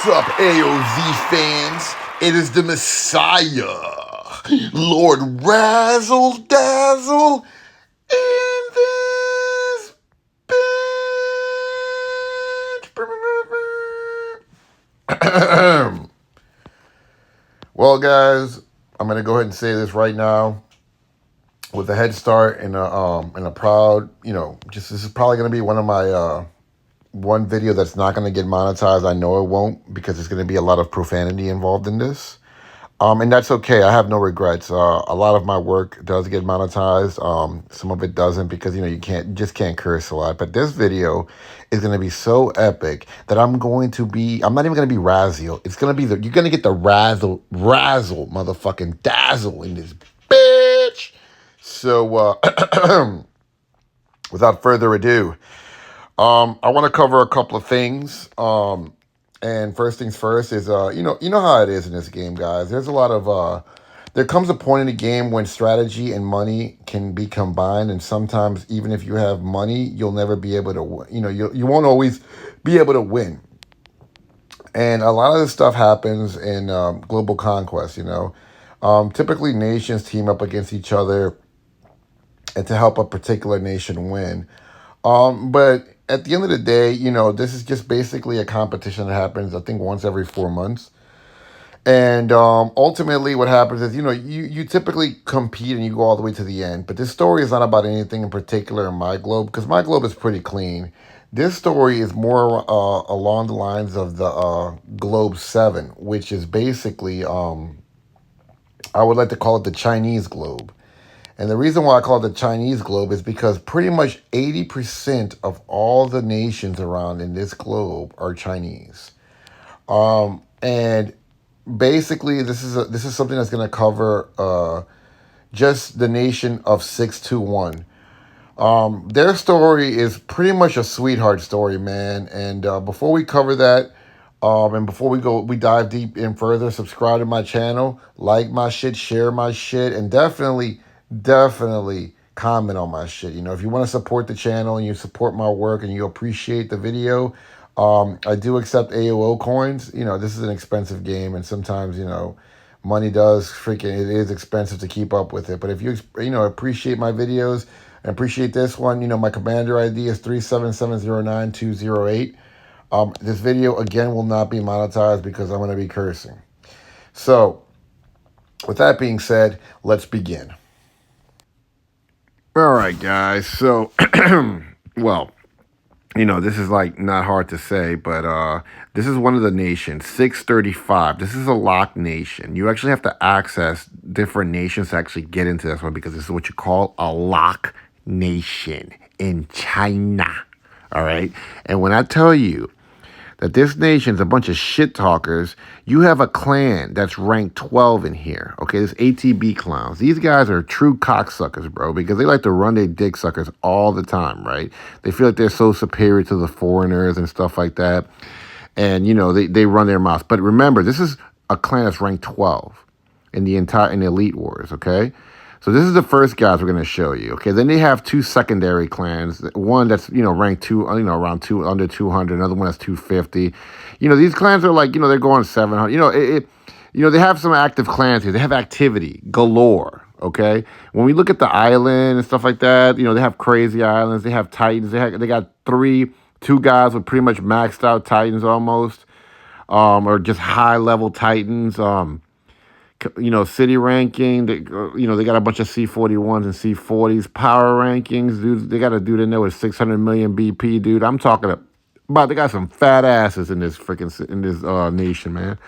What's up, AOZ fans? It is the Messiah, Lord Razzle Dazzle, in this bitch. Well, guys, I'm gonna go ahead and say this right now, with a head start and a proud, just this is probably gonna be one of my one video that's not going to get monetized. I know it won't because there's going to be a lot of profanity involved in this. And that's okay. I have no regrets. A lot of my work does get monetized. Some of it doesn't because, you just can't curse a lot. But this video is going to be so epic that I'm not even going to be Raziel. It's going to be you're going to get the razzle, motherfucking dazzle in this bitch. So, without further ado, I want to cover a couple of things. And first things first is, you know how it is in this game, guys. There's a lot of, there comes a point in the game when strategy and money can be combined. And sometimes even if you have money, you'll never be able to, you won't always be able to win. And a lot of this stuff happens in global conquest, typically nations team up against each other and to help a particular nation win. But at the end of the day, this is just basically a competition that happens, I think, once every 4 months. And ultimately what happens is, you typically compete and you go all the way to the end. But this story is not about anything in particular in my globe, because my globe is pretty clean. This story is more along the lines of the Globe 7, which is basically, I would like to call it the Chinese globe. And the reason why I call it the Chinese globe is because pretty much 80% of all the nations around in this globe are Chinese. And basically, this is something that's going to cover just the nation of 621. Their story is pretty much a sweetheart story, man. And before we cover that, and before we dive deep in further, subscribe to my channel, like my shit, share my shit, and definitely comment on my shit. If you want to support the channel and you support my work and you appreciate the video, I do accept AOO coins. This is an expensive game, and sometimes, money it is expensive to keep up with it. But if you appreciate my videos and appreciate this one, my commander ID is 37709-208. This video, again, will not be monetized because I'm going to be cursing. So, with that being said, let's begin. All right, guys. So, well, this is not hard to say, but this is one of the nations, 635. This is a locked nation. You actually have to access different nations to actually get into this one because this is what you call a locked nation in China. All right. And when I tell you that this nation's a bunch of shit talkers, you have a clan that's ranked 12 in here. Okay, this ATB clowns. These guys are true cocksuckers, bro, because they like to run their dick suckers all the time, right? They feel like they're so superior to the foreigners and stuff like that. And, they run their mouths. But remember, this is a clan that's ranked 12 in the Elite Wars, okay? So this is the first guys we're going to show you. Okay, then they have two secondary clans. One that's ranked around under 200. Another one that's 250. These clans are they're going 700. They have some active clans here. They have activity galore. Okay, when we look at the island and stuff like that, they have crazy islands. They have titans. They got two guys with pretty much maxed out titans almost, or just high level titans. City ranking, they got a bunch of C41s and C40s. Power rankings, dude, they got a dude in there with 600 million BP, dude. I'm talking about, they got some fat asses in this nation, man.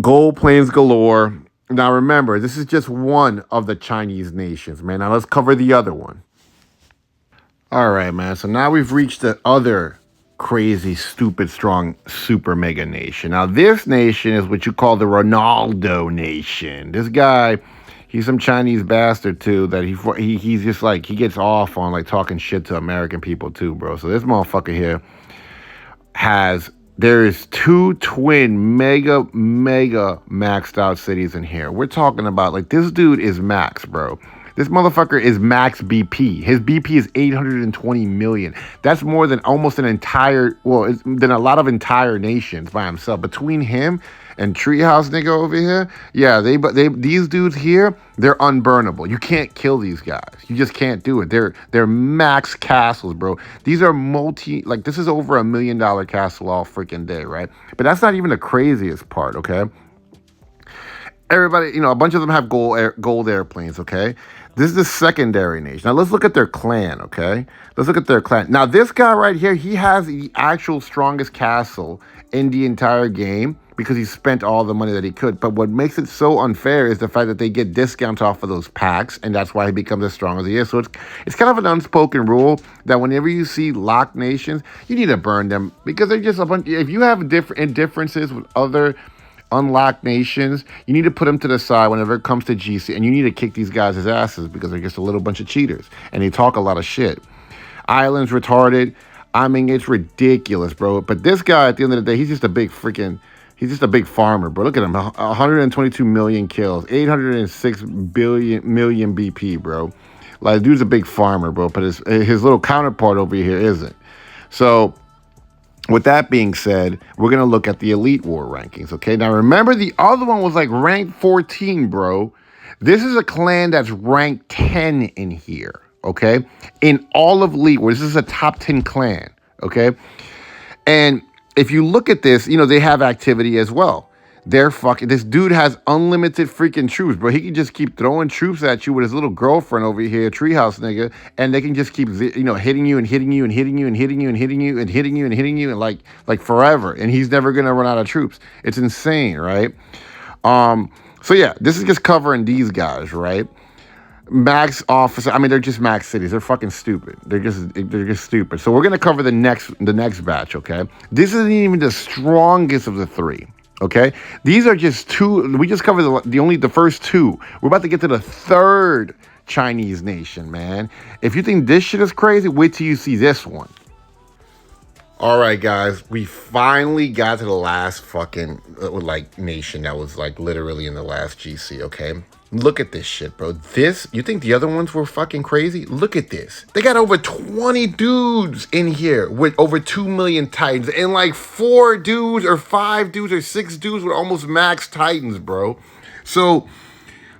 Gold planes galore. Now remember, this is just one of the Chinese nations, man. Now let's cover the other one. All right, man. So now we've reached the other crazy, stupid, strong, super mega nation. Now, this nation is what you call the Ronaldo nation. This guy, he's some Chinese bastard, too, that he's just he gets off on, talking shit to American people, too, bro. So this motherfucker here there's two twin mega maxed out cities in here. We're talking about, this dude is max, bro. This motherfucker is max BP. His BP is 820 million. That's more than almost an entire, than a lot of entire nations by himself. Between him and Treehouse nigga over here, yeah, these dudes here, they're unburnable. You can't kill these guys. You just can't do it. They're max castles, bro. These are this is over $1 million castle all freaking day, right? But that's not even the craziest part, okay? Everybody, a bunch of them have gold airplanes, okay? This is the secondary nation. Now, let's look at their clan, okay? Let's look at their clan. Now, this guy right here, he has the actual strongest castle in the entire game because he spent all the money that he could. But what makes it so unfair is the fact that they get discounts off of those packs, and that's why he becomes as strong as he is. So it's kind of an unspoken rule that whenever you see locked nations, you need to burn them because they're just a bunch. If you have differences with other unlocked nations, you need to put them to the side whenever it comes to GC, and you need to kick these guys' asses because they're just a little bunch of cheaters and they talk a lot of shit. Island's retarded. I mean, it's ridiculous, bro. But this guy, at the end of the day, he's just a big farmer, bro. Look at him. 122 million kills, 806 million BP, bro. Like, dude's a big farmer, bro. But his little counterpart over here isn't. So, with that being said, we're going to look at the Elite War rankings, okay? Now, remember, the other one was like ranked 14, bro. This is a clan that's ranked 10 in here, okay? In all of Elite War, this is a top 10 clan, okay? And if you look at this, they have activity as well. This dude has unlimited freaking troops, bro. He can just keep throwing troops at you with his little girlfriend over here, Treehouse nigga, and they can just keep, hitting you and hitting you and hitting you and hitting you and hitting you and hitting you and hitting you and like forever. And he's never gonna run out of troops. It's insane, right? So yeah, this is just covering these guys, right? Max officer. I mean, they're just max cities. They're fucking stupid. They're just stupid. So we're gonna cover the next batch, okay? This isn't even the strongest of the three. Okay, these are just two. We just covered the first two. We're about to get to the third Chinese nation, man. If you think this shit is crazy, wait till you see this one. All right, guys, we finally got to the last fucking nation that was literally in the last GC. Okay, look at this shit, bro. You think the other ones were fucking crazy? Look at this. They got over 20 dudes in here with over 2 million titans, and 4 dudes or 5 dudes or 6 dudes with almost max titans, bro. So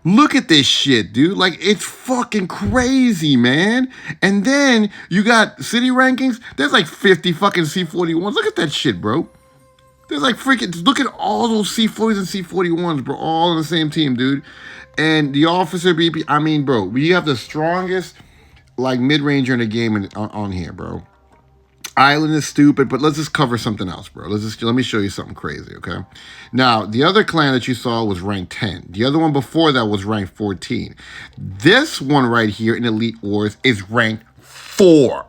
look at this shit, dude. It's fucking crazy, man. And then you got city rankings. There's 50 fucking C41s. Look at that shit, bro. There's look at all those C40s and C41s, bro. All on the same team, dude. And the officer BP, I mean, bro, we have the strongest, mid-ranger in the game on here, bro. Island is stupid, but let's just cover something else, bro. Let me show you something crazy, okay? Now, the other clan that you saw was ranked 10. The other one before that was ranked 14. This one right here in Elite Wars is ranked 4.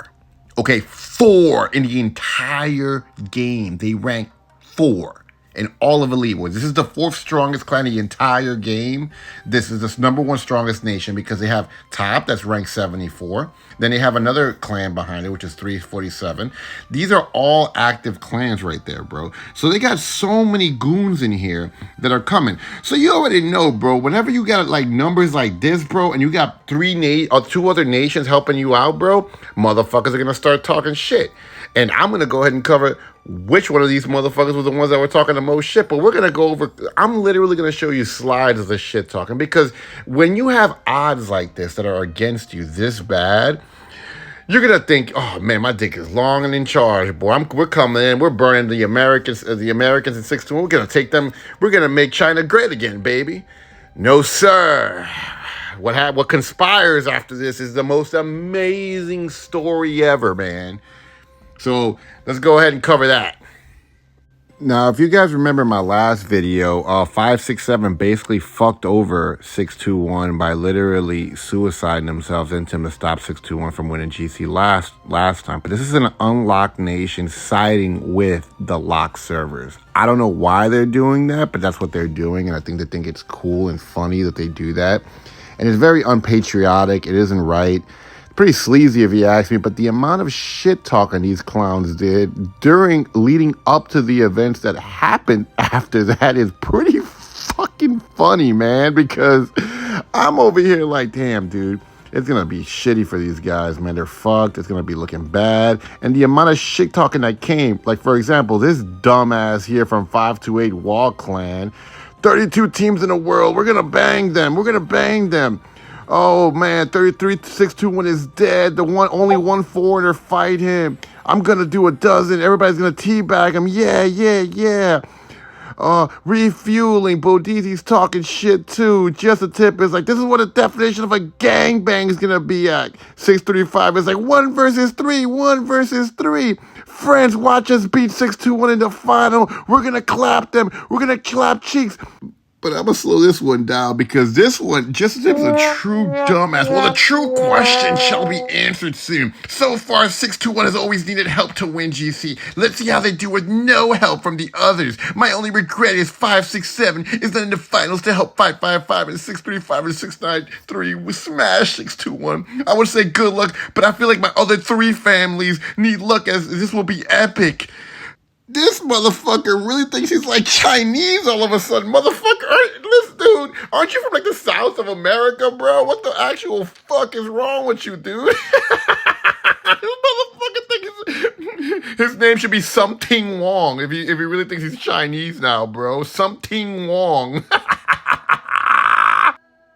Okay, 4 in the entire game. They rank 4 in all of Elite Wars. This is the 4th strongest clan in the entire game. This is the number 1 strongest nation because they have Top, that's ranked 74. Then they have another clan behind it, which is 347. These are all active clans right there, bro. So they got so many goons in here that are coming. So you already know, bro, whenever you got numbers like this, bro, and you got 2 other nations helping you out, bro, motherfuckers are going to start talking shit. And I'm going to go ahead and cover which one of these motherfuckers was the ones that were talking the most shit. But we're going to go over, I'm literally going to show you slides of the shit talking. Because when you have odds like this that are against you this bad, you're going to think, oh, man, my dick is long and in charge, boy. We're coming in. We're burning the Americans in 6-2. We're going to take them. We're going to make China great again, baby. No, sir. What conspires after this is the most amazing story ever, man. So let's go ahead and cover that. Now, if you guys remember my last video, 567 basically fucked over 621 by literally suiciding themselves into him to stop 621 from winning GC last time. But this is an unlocked nation siding with the locked servers. I don't know why they're doing that, but that's what they're doing. And I think they think it's cool and funny that they do that. And it's very unpatriotic. It isn't right. Pretty sleazy if you ask me, but the amount of shit talking these clowns did leading up to the events that happened after that is pretty fucking funny, man, because I'm over here like, damn, dude. It's gonna be shitty for these guys, man. They're fucked. It's gonna be looking bad. And the amount of shit talking that came, like for example, this dumbass here from 528 Wall Clan, 32 teams in the world. We're gonna bang them. We're gonna bang them. Oh man, 33-621 is dead. Only one foreigner fight him. I'm gonna do a dozen. Everybody's gonna teabag him. Yeah, yeah, yeah. Refueling. Bodeezy's talking shit too. JustTheTip is like, this is what the definition of a gangbang is gonna be at. 635 is like 1 versus 3, 1 versus 3. Friends, watch us beat 621 in the final. We're gonna clap them. We're gonna clap cheeks. But I'm gonna slow this one down because this one, JustTheTip is a true dumbass. Well, the true question shall be answered soon. So far, 621 has always needed help to win GC. Let's see how they do with no help from the others. My only regret is 567 is not in the finals to help 555 and 635 and 693 with smash 621. I would say good luck, but I feel like my other 3 families need luck as this will be epic. This motherfucker really thinks he's like Chinese all of a sudden. Motherfucker, listen, dude, aren't you from like the South of America, bro? What the actual fuck is wrong with you, dude? This motherfucker thinks his name should be Something Wong if he really thinks he's Chinese now, bro. Something Wong.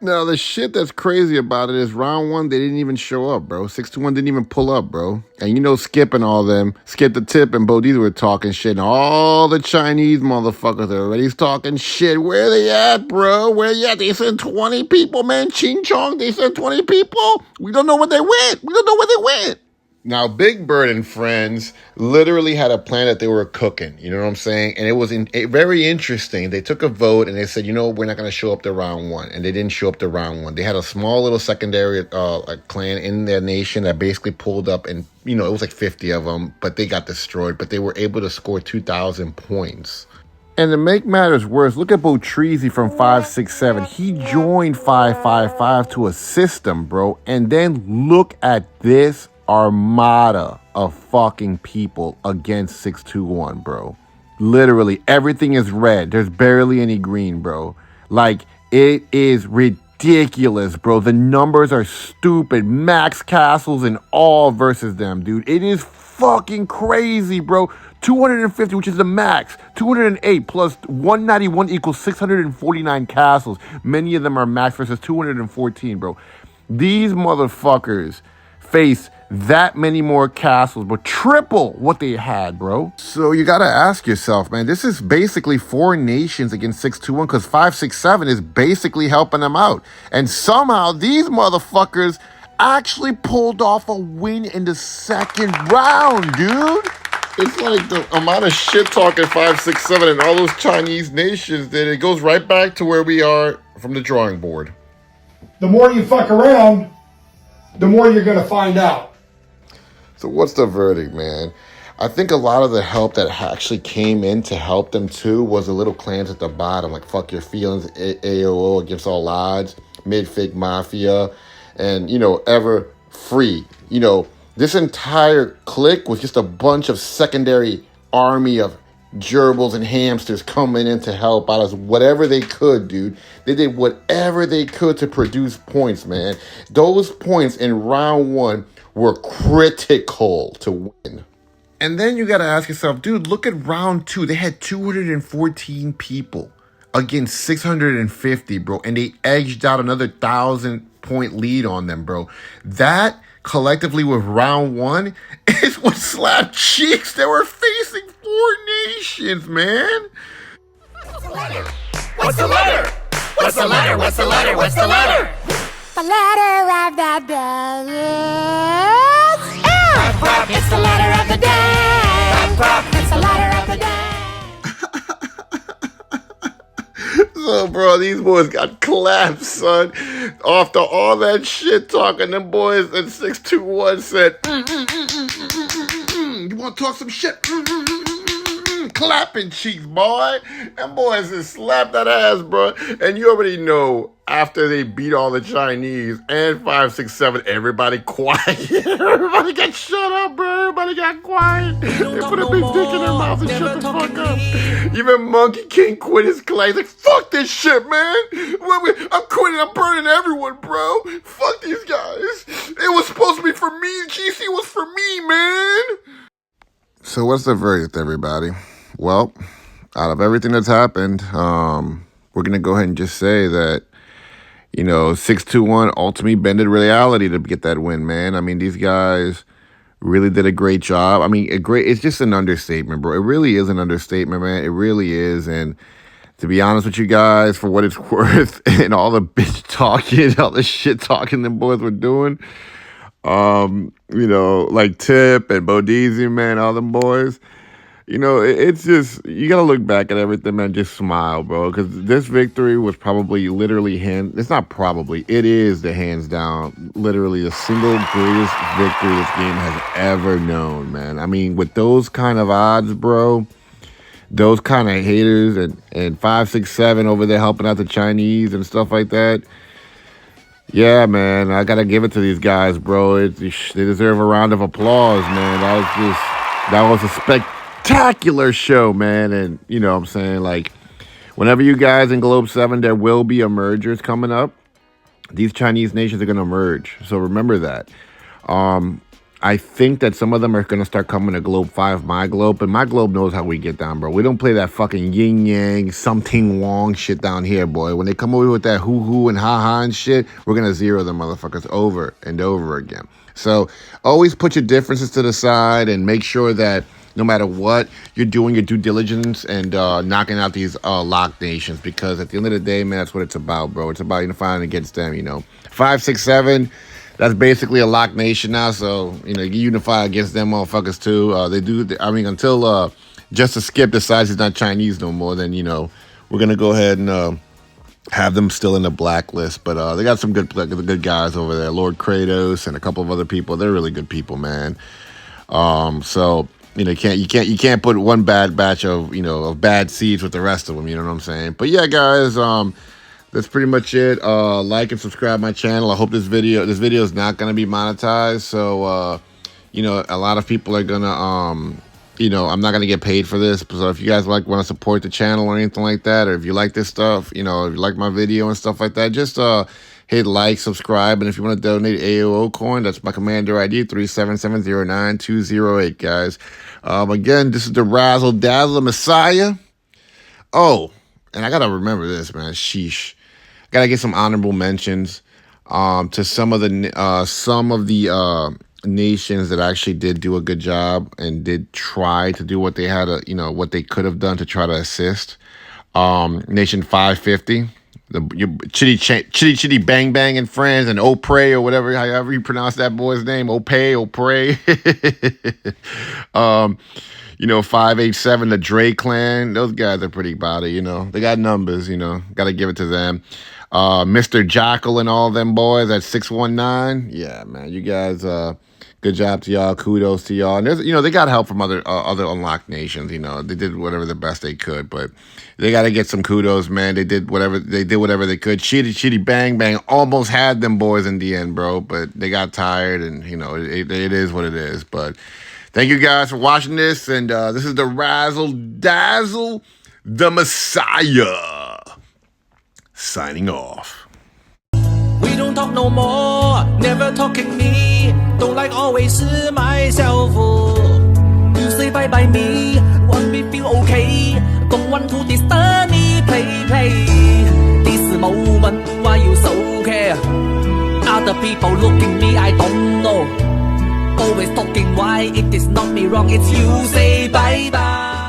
Now, the shit that's crazy about it is round 1, they didn't even show up, bro. 621 didn't even pull up, bro. And you know Skip and all them, JustTheTip and Bodeezy were talking shit. And all the Chinese motherfuckers are already talking shit. Where they at, bro? Where they at? They sent 20 people, man. Ching Chong, they sent 20 people. We don't know where they went. We don't know where they went. Now, Big Bird and friends literally had a plan that they were cooking. You know what I'm saying? And it was very interesting. They took a vote and they said, you know, we're not going to show up to round 1. And they didn't show up to round 1. They had a small little secondary clan in their nation that basically pulled up and, you know, it was like 50 of them, but they got destroyed. But they were able to score 2,000 points. And to make matters worse, look at Bodeezy from 567. He joined 555 to assist them, bro. And then look at this armada of fucking people against 621, bro. Literally, everything is red. There's barely any green, bro. Like, it is ridiculous, bro. The numbers are stupid. Max castles and all versus them, dude. It is fucking crazy, bro. 250, which is the max. 208 plus 191 equals 649 castles. Many of them are max versus 214, bro. These motherfuckers face that many more castles, but triple what they had, bro. So you gotta ask yourself, man, this is basically 4 nations against 621 because 567 is basically helping them out. And somehow these motherfuckers actually pulled off a win in the second round, dude. It's like the amount of shit talking 567 and all those Chinese nations that it goes right back to where we are from the drawing board. The more you fuck around, the more you're gonna find out. So what's the verdict, man? I think a lot of the help that actually came in to help them too was the little clans at the bottom, like Fuck Your Feelings, AOO Against All Odds, Midfig Mafia, and, you know, Ever Free. You know, this entire clique was just a bunch of secondary army of gerbils and hamsters coming in to help out as whatever they could, dude. They did whatever they could to produce points, man. Those points in round 1 were critical to win. And then you gotta ask yourself, dude, look at round 2. They had 214 people against 650, bro. And they edged out another 1,000-point lead on them, bro. That collectively with round 1 is what slapped cheeks. They were facing 4 nations, man. What's the letter? What's the letter? What's the letter? What's the letter? What's the letter? The letter of the day is L. Prop, it's the letter of the day. Prop, it's the letter of the day. So, bro, these boys got clapped, son. After all that shit talking, them boys at 621 said, You want to talk some shit? clapping cheeks, boy. Them boys just slapped that ass, bro. And you already know, after they beat all the Chinese and 5, 6, 7, everybody quiet. Everybody got shut up, bro. Everybody got quiet. They put a big dick in their mouth and shut the fuck up. Even Monkey King quit his clay. He's like, fuck this shit, man. I'm quitting. I'm burning everyone, bro. Fuck these guys. It was supposed to be for me. GC was for me, man. So what's the verdict, everybody? Well, out of everything that's happened, we're going to go ahead and just say that, 6-2-1 ultimately bended reality to get that win, man. I mean, these guys really did a great job. I mean, it's just an understatement, bro. It really is an understatement, man. It really is. And to be honest with you guys, for what it's worth, and all the bitch talking, all the shit talking them boys were doing, like Tip and Bodeezy, man, all them boys, it's just, you got to look back at everything, man, just smile, bro, because this victory was probably literally it is the hands down, literally the single greatest victory this game has ever known, man. I mean, with those kind of odds, bro, those kind of haters and 5, 6, 7 over there helping out the Chinese and stuff like that. Yeah, man, I got to give it to these guys, bro. They deserve a round of applause, man. That was a spectacular show, man. And, you know what I'm saying, like, whenever you guys in Globe 7, there will be emergers coming up. These Chinese nations are going to emerge. So remember that. I think that some of them are going to start coming to Globe 5, my Globe. And my Globe knows how we get down, bro. We don't play that fucking yin-yang, something wrong shit down here, boy. When they come over with that hoo-hoo and ha-ha and shit, we're going to zero them motherfuckers over and over again. So always put your differences to the side and make sure that no matter what, you're doing your due diligence and knocking out these locked nations. Because at the end of the day, man, that's what it's about, bro. It's about unifying against them, 5, 6, 7... That's basically a locked nation now, so, you unify against them motherfuckers, too. Until Just the Skip decides he's not Chinese no more, then, we're going to go ahead and have them still in the blacklist. But they got some good guys over there, Lord Kratos and a couple of other people. They're really good people, man. So, you can't put one bad batch of, of bad seeds with the rest of them, you know what I'm saying? But, yeah, guys, that's pretty much it. Like and subscribe my channel. I hope this video is not going to be monetized. So, a lot of people are going to, I'm not going to get paid for this. So if you guys want to support the channel or anything like that, or if you like this stuff, if you like my video and stuff like that, just hit like, subscribe. And if you want to donate AOO coin, that's my commander ID, 37709-208, guys. Again, this is the Razzle Dazzle Messiah. Oh, and I got to remember this, man. Sheesh. Gotta get some honorable mentions to some of the nations that actually did do a good job and did try to do what they had what they could have done to try to assist. Nation 550, Chitty Bang Bang and friends, and Opre or whatever, however you pronounce that boy's name, Opre. 587, the Dre clan, those guys are pretty about it, they got numbers, gotta give it to them. Mr. Jackal and all them boys at 619. Yeah, man, you guys, good job to y'all. Kudos to y'all. And there's, they got help from other unlocked nations. They did whatever the best they could, but they got to get some kudos, man. They did whatever they could. Chitty Bang Bang almost had them boys in the end, bro, but they got tired, and it is what it is. But thank you guys for watching this, and this is the Razzle Dazzle, the Messiah. Signing off. We don't talk no more, never talking me. Don't like always myself. You say bye bye me, want me feel okay. Don't want to disturb me, play. This moment, why you so care? Other people looking me, I don't know. Always talking why it is not me wrong, it's you say bye bye.